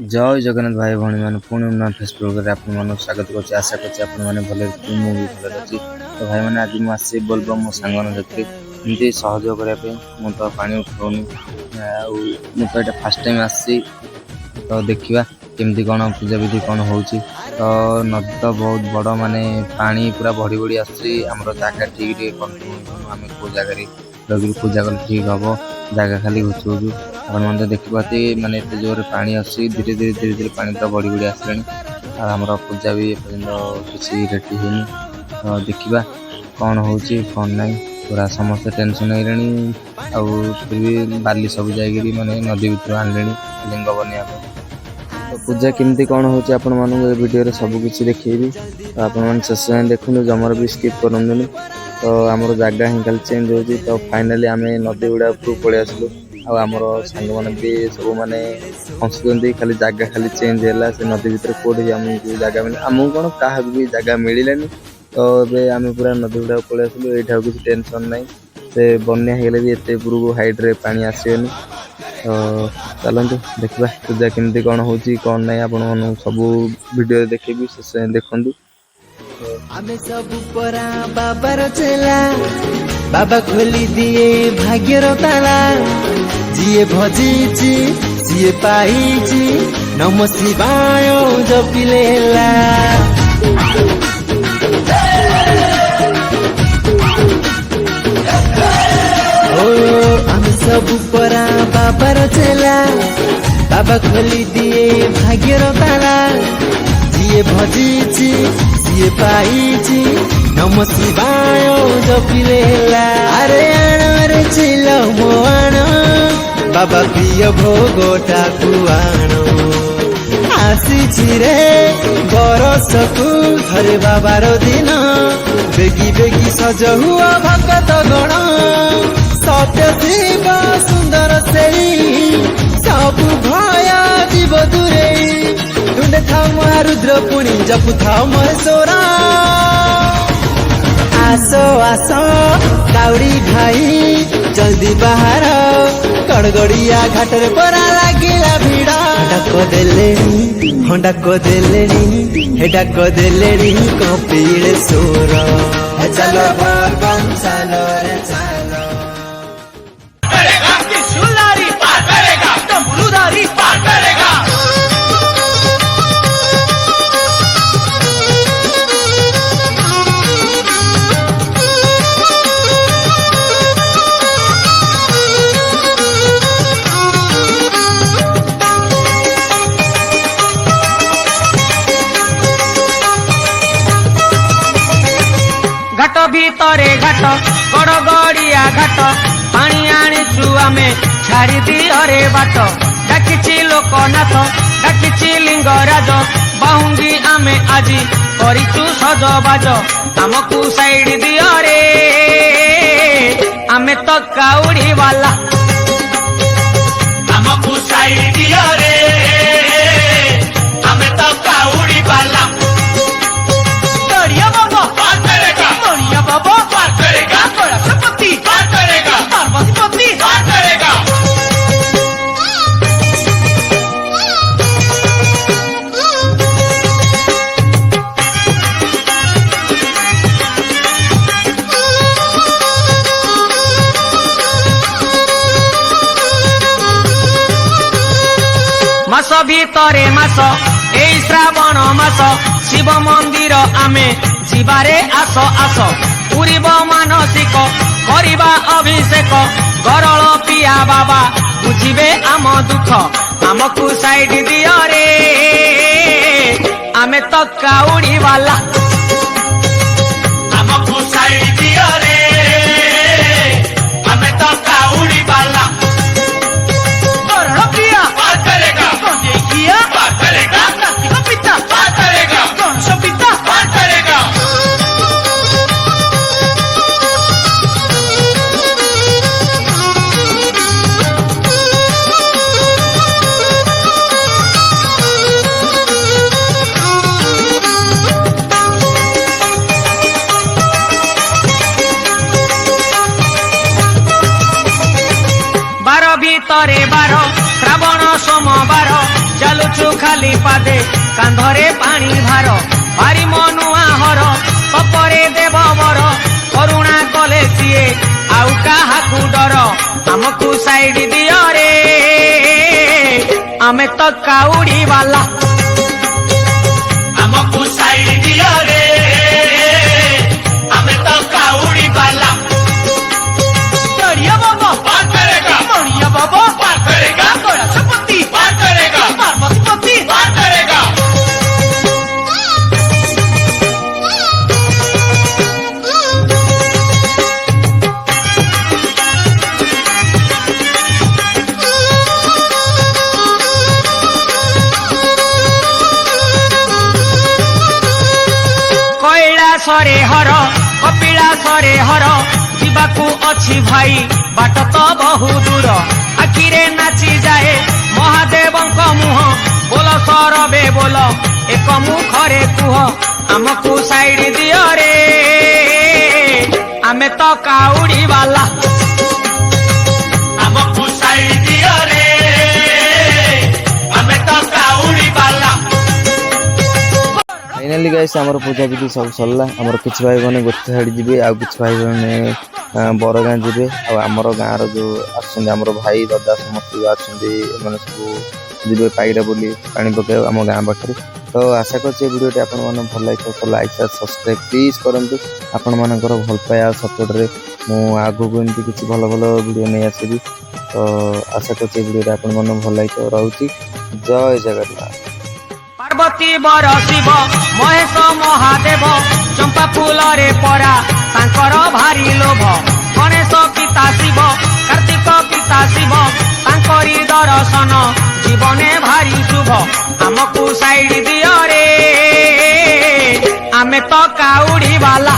जय जगन्नाथ भाई भाई मैंने पुणी नूआ फेसबुक आप स्वागत कर आशा कर भले मुझे भले अच्छी तो भाई मैंने आज मुझे बोलबो मो सांग एमती सहयोग करने मु तो पा उठाऊनी मुझे फास्ट टाइम आसी तो देखा केमती कौन पूजा विधि कौन हो तो नदी तो बहुत बड़ माने पानी पूरा बढ़ी बढ़ी आम जगह ठीक आम कौ जगह लगे पूजा कले ठीक हम जगह खाली घुचुचु आप देखिए माने एत जोर पानी आसी धीरे धीरे धीरे धीरे पानी पूरा बढ़ी बढ़ी आसला आम पूजा भी किसी रेडी होनी तो देखा कौन हो कौन ना पूरा समस्त टेंशन है फिर भी बाली सब जाकि माने नदी भर आने लिंग बनवा तो पूजा केमती कौन हो वीडियो सबकि देखी तो आपश देखो जमार भी स्किप करूँ तो आमर जगह ही खाली चेंज हो तो फाइनाली आम नदी गुड़ा पलि आसलु आमर सांग मैंने भी सब मैंने हंसुंट खाली जगह खाली चेंज है से नदी भितर कौटी आमको जगह मिले आमको कौन क्या भी जगह मिलानी तो ये आम पूरा नदी गुड़ा पलि आसलु ये किसी टेंशन ना से बन्या होगले भी एत उपरको हाइट्रे पा आसोनी तो चलते देखा पूजा केमती कौन हो कौन ना आप सब वीडियो देखेबी शेष देखु आमे सब परा बाबार चेला बाबा खोली दिए भाग्यर ताला जिए भजीची जिए पाइची नम शिवाय जपिले आमे सब परा बाबार चेला बाबा खोली दिए भाग्यर ताला जिए भजीची जिए पाइची नम शिवाय जपिले अरे अरे चिल मो आण बाबा प्रिय भोगटा कुआण आसी रे बरसकू थरे बाबार दिन बेगी बेगी सज हुआ भगत गण सत्य शिव सुंदर से सब भय जीव दूरे ढूंढे था महारुद्र पुणी जपु था महेश्वरा आसो आसो काउड़ी भाई जल्दी बाहर कड़गड़िया घाटर परा लागिला भिड़ डाक देलेनी कपिले सोर चलो बम चलो रे चलो त्रिशूलधारी पार करेगा डमरूधारी पार करेगा घाट भितरे घाट बड़ गड़िया घाट पानी आनीचु आमे छाड़ी दिहरे बाट डाकिछि लोकनाथ डाकिछि लिंगराज बाहुंगी आमे आजी करिचु सजबाज आमकु साइड दिहरे आमे तो काउड़ी वाला आमकु साइड दिहरे आमे तो काउड़ी वाला बाबा पार करेगा पति पार करेगा पार्वती पति पार करेगा मास भितरे मास एई श्रावण मास शिव मंदिर आमे जीवारे आस आस पूरीब मानसिक करिबा अभिषेक गरल पिया बाबा बुझिबे आम दुख आमकु साइड दियो रे आमे तो काउड़ी वाला आमकु साइड दियो रे आमे तो काउड़ी वाला गरल पिया पार करेगा किया पार करेगा कार्तिक पिता पार करेगा गणेश पिता पार करेगा କାନ୍ଧରେ ପାଣି ଭାର ଭାରି ମନୁଆ ହର କପରେ ଦେବ ବର କରୁଣା କଲେ ସିଏ ଆଉ କାହାକୁ ଡର ଆମକୁ ସାଇଡ ଦିଅ ରେ ଆମେ ତ କାଉଡି ବାଲା ଆମକୁ ସାଇଡ ଦିଅ ରେ ଆମେ ତ କାଉଡି ବାଲା बढ़िया बाबा पार करेगा बढ़िया बाबा पार करेगा गणेशपति पार करेगा पार्वतीपति पार करेगा कैलासरे हर कपिलासरे हर ଯିବାକୁ ଅଛି ଭାଇ ବାଟ ତ ବହୁ ଦୂର ଆଖିରେ ନାଚି ଯାଏ ମହାଦେବଙ୍କ ମୁହଁ ବୋଲ ସରବେ ବୋଲ ଏକ ମୁଖରେ କୁହ ଆମକୁ ସାଇଡ ଦିଅ ରେ ଆମେ ତ କାଉଡି ବାଲା ଆମକୁ ସାଇଡ ଦିଅ ରେ ଆମେ ତ କାଉଡି ବାଲା फाइनाली गाइस आमर पूजा विधि सब सरला आमर किछ भाई बने गोटे साइड जिबे आ किछ भाई बने बरगाँ जिबे आमर गाँव रो जो आछन आमर भाई दादा समस्त आछन माने सब जिबे पाइरा बोली पानी पके आम गाँव पाखरे तो आशा करछे वीडियोटी आपन मन भल लाइक तो लाइक सब्सक्राइब प्लीज करंतु आपन मानकर भल पाया सपोर्ट रे मु आगु को एमती किछ भल भल वीडियो नै आसीबी तो आशा करछे वीडियोटी आपन मन भल लाइक तो रहउची जय जगन्नाथ पार्वती बर शिव महेश महादेव चंपा फूलरे परा तांकर भारी लोभ गणेश पिता शिव कार्तिक पिता शिव तांकरी दर्शन जीवने भारी शुभ आमको साइड दियो रे आमे तो काउडी वाला।